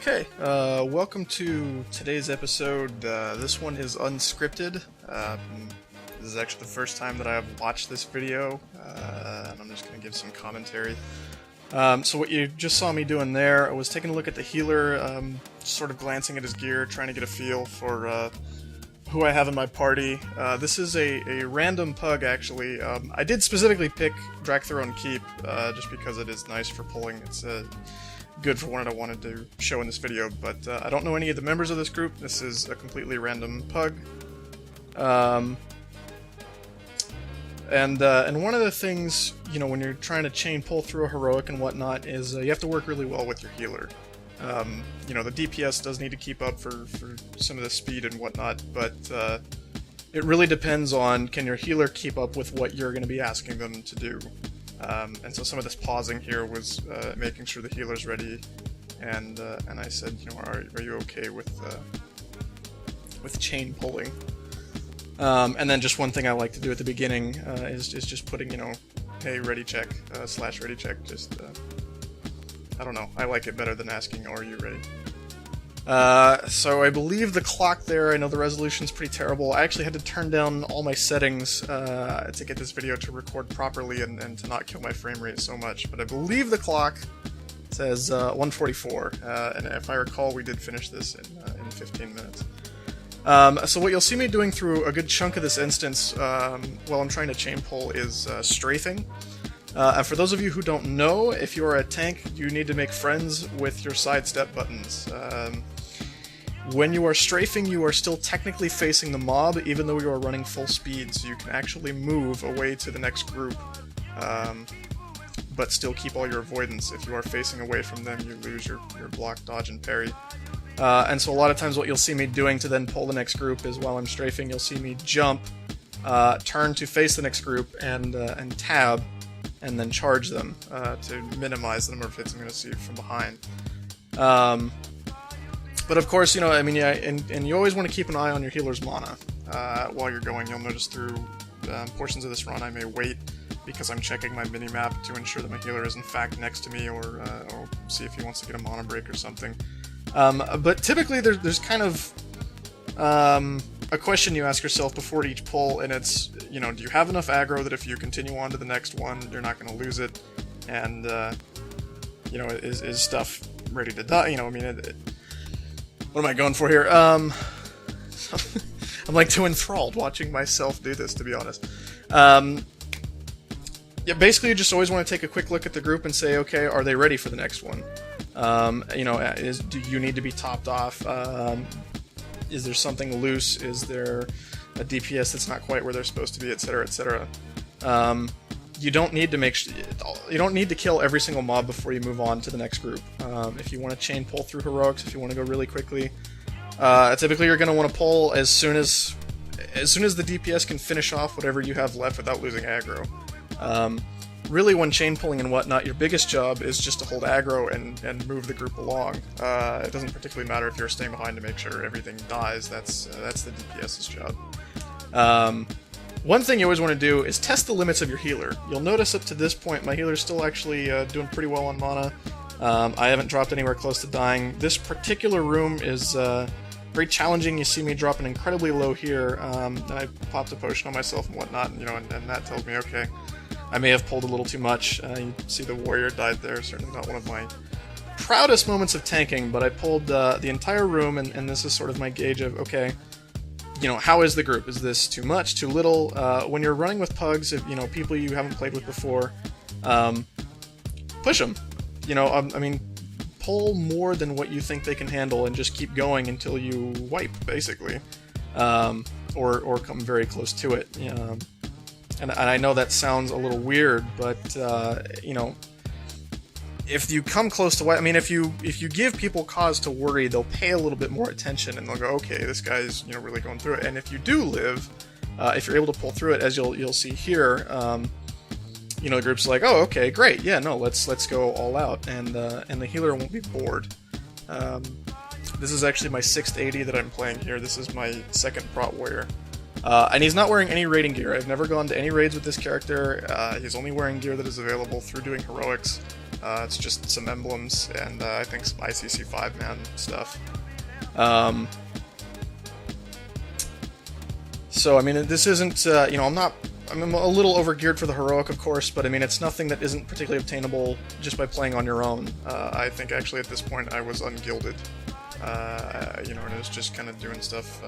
Okay, welcome to today's episode. This one is unscripted. This is actually the first time that I have watched this video, and I'm just going to give some commentary. So what you just saw me doing there, I was taking a look at the healer, sort of glancing at his gear, trying to get a feel for who I have in my party. This is a random pug, actually. I did specifically pick Dracthrone Keep, just because it is nice for pulling. It's good for what I wanted to show in this video, but I don't know any of the members of this group. This is a completely random pug. And one of the things, you know, when you're trying to chain pull through a heroic and whatnot is you have to work really well with your healer. You know, the DPS does need to keep up for some of the speed and whatnot, but it really depends on, can your healer keep up with what you're going to be asking them to do. And so some of this pausing here was making sure the healer's ready, and I said, you know, are you okay with chain pulling? And then just one thing I like to do at the beginning is just putting, you know, hey, ready check, / ready check, just, I don't know, I like it better than asking, are you ready? So I believe the clock there, I know the resolution's pretty terrible. I actually had to turn down all my settings to get this video to record properly and to not kill my frame rate so much, but I believe the clock says 144, and if I recall, we did finish this in 15 minutes. So what you'll see me doing through a good chunk of this instance while I'm trying to chain pull is strafing. And for those of you who don't know, if you are a tank, you need to make friends with your sidestep buttons. When you are strafing, you are still technically facing the mob, even though you are running full speed, so you can actually move away to the next group, but still keep all your avoidance. If you are facing away from them, you lose your block, dodge, and parry. And so a lot of times what you'll see me doing to then pull the next group is while I'm strafing, you'll see me jump, turn to face the next group, and tab, and then charge them to minimize the number of hits I'm going to see from behind. But of course, you know, I mean, yeah, and you always want to keep an eye on your healer's mana while you're going. You'll notice through portions of this run I may wait because I'm checking my mini-map to ensure that my healer is in fact next to me, or see if he wants to get a mana break or something. But typically there's kind of a question you ask yourself before each pull, and it's, you know, do you have enough aggro that if you continue on to the next one, you're not going to lose it? And, you know, is stuff ready to die? You know, I mean, what am I going for here? I'm like too enthralled watching myself do this, to be honest. Yeah, basically you just always want to take a quick look at the group and say, okay, are they ready for the next one? You know, do you need to be topped off? Is there something loose? Is there a DPS that's not quite where they're supposed to be, etc., etc.? You don't need to you don't need to kill every single mob before you move on to the next group. If you want to chain pull through heroics, if you want to go really quickly, typically you're going to want to pull as soon as the DPS can finish off whatever you have left without losing aggro. Really, when chain pulling and whatnot, your biggest job is just to hold aggro and move the group along. It doesn't particularly matter if you're staying behind to make sure everything dies. That's the DPS's job. One thing you always want to do is test the limits of your healer. You'll notice up to this point, my healer's still actually doing pretty well on mana. I haven't dropped anywhere close to dying. This particular room is very challenging. You see me dropping incredibly low here. I popped a potion on myself and whatnot, you know, and that tells me, okay, I may have pulled a little too much. You see the warrior died there. Certainly not one of my proudest moments of tanking, but I pulled the entire room, and this is sort of my gauge of, okay, you know, how is the group? Is this too much, too little? When you're running with pugs, if, you know, people you haven't played with before, push them. You know, I mean, pull more than what you think they can handle and just keep going until you wipe, basically. Or come very close to it. And I know that sounds a little weird, but, you know, if you come close to wipe, I mean, if you give people cause to worry, they'll pay a little bit more attention, and they'll go, okay, this guy's, you know, really going through it. And if you do live, if you're able to pull through it, as you'll see here, you know, the group's like, oh, okay, great, yeah, no, let's go all out, and the healer won't be bored. This is actually my 6th 80 that I'm playing here. This is my 2nd prot warrior. And he's not wearing any raiding gear. I've never gone to any raids with this character. He's only wearing gear that is available through doing heroics. It's just some emblems and I think some ICC 5-man stuff. So, I mean, this isn't, you know, I'm a little overgeared for the heroic, of course, but I mean, it's nothing that isn't particularly obtainable just by playing on your own. I think actually at this point I was ungilded, you know, and it was just kind of doing stuff,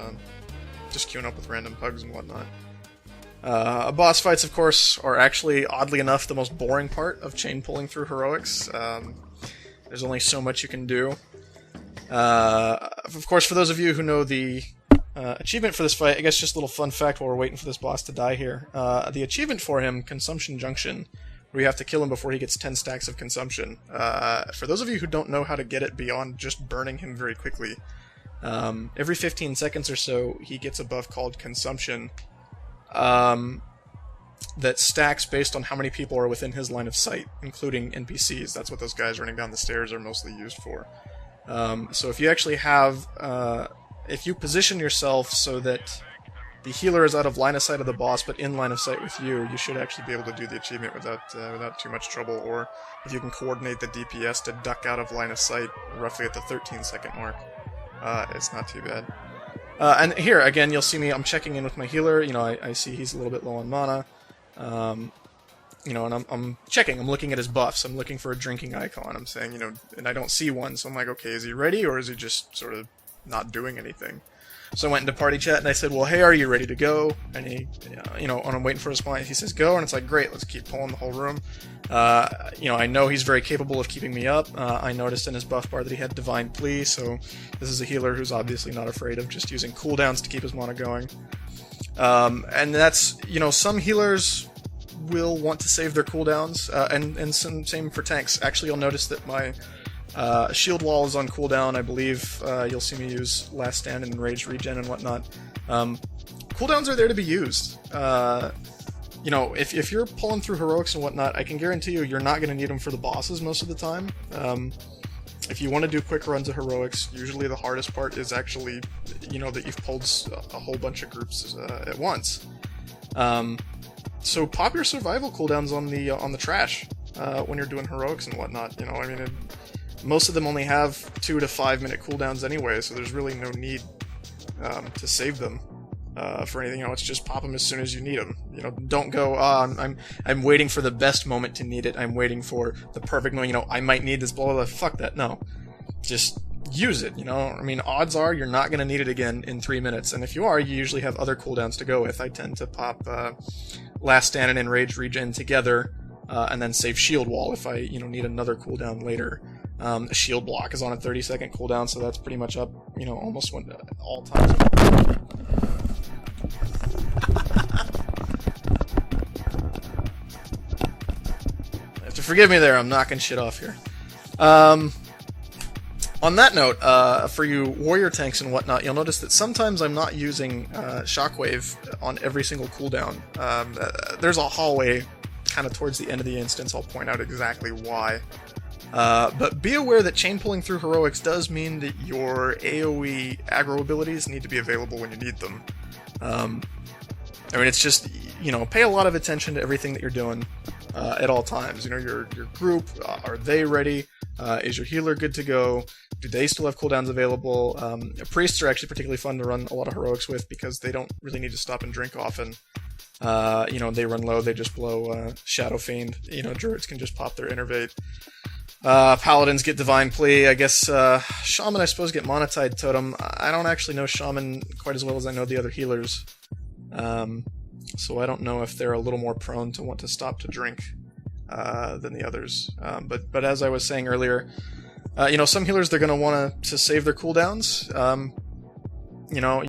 just queuing up with random pugs and whatnot. Boss fights, of course, are actually, oddly enough, the most boring part of chain pulling through heroics. There's only so much you can do. Of course, for those of you who know the achievement for this fight, I guess just a little fun fact while we're waiting for this boss to die here. The achievement for him, Consumption Junction, where you have to kill him before he gets 10 stacks of consumption. For those of you who don't know how to get it beyond just burning him very quickly, every 15 seconds or so he gets a buff called Consumption that stacks based on how many people are within his line of sight, including NPCs. That's what those guys running down the stairs are mostly used for. So if you actually have... if you position yourself so that the healer is out of line of sight of the boss but in line of sight with you, you should actually be able to do the achievement without too much trouble, or if you can coordinate the DPS to duck out of line of sight roughly at the 13-second mark, it's not too bad. And here, again, you'll see me, I'm checking in with my healer, you know, I see he's a little bit low on mana, you know, and I'm checking, I'm looking at his buffs, I'm looking for a drinking icon, I'm saying, you know, and I don't see one, so I'm like, okay, is he ready, or is he just sort of not doing anything? So I went into party chat and I said, well, hey, are you ready to go? And he, you know, when I'm waiting for a response, he says go, and it's like, great, let's keep pulling the whole room. You know, I know he's very capable of keeping me up. I noticed in his buff bar that he had Divine Plea, so this is a healer who's obviously not afraid of just using cooldowns to keep his mana going. And that's, you know, some healers will want to save their cooldowns, and same for tanks. Actually, you'll notice that my shield wall is on cooldown. I believe you'll see me use Last Stand and Enraged Regen and whatnot. Cooldowns are there to be used. You know, if you're pulling through heroics and whatnot, I can guarantee you're not going to need them for the bosses most of the time. If you want to do quick runs of heroics, usually the hardest part is actually, you know, that you've pulled a whole bunch of groups at once. So pop your survival cooldowns on the trash when you're doing heroics and whatnot. You know, I mean, most of them only have 2 to 5 minute cooldowns anyway, so there's really no need to save them for anything. You know, it's just pop them as soon as you need them. You know, don't go, I'm waiting for the best moment to need it. I'm waiting for the perfect moment. You know, I might need this. Blah blah blah. Fuck that. No, just use it. You know, I mean, odds are you're not gonna need it again in 3 minutes, and if you are, you usually have other cooldowns to go with. I tend to pop Last Stand and Enraged Regen together, and then save Shield Wall if I, you know, need another cooldown later. A shield block is on a 30-second cooldown, so that's pretty much up, you know, almost all times. You have to forgive me there, I'm knocking shit off here. On that note, for you warrior tanks and whatnot, you'll notice that sometimes I'm not using Shockwave on every single cooldown. There's a hallway kind of towards the end of the instance, I'll point out exactly why. But be aware that chain pulling through heroics does mean that your AoE aggro abilities need to be available when you need them. I mean, it's just, you know, pay a lot of attention to everything that you're doing at all times. You know, your group, are they ready? Is your healer good to go? Do they still have cooldowns available? Priests are actually particularly fun to run a lot of heroics with because they don't really need to stop and drink often. You know, they run low, they just blow Shadow Fiend. You know, druids can just pop their Innervate. Paladins get Divine Plea. I guess Shaman, I suppose, get Monetide Totem. I don't actually know Shaman quite as well as I know the other healers. So I don't know if they're a little more prone to want to stop to drink than the others. But as I was saying earlier, you know, some healers, they're going to want to save their cooldowns. You know,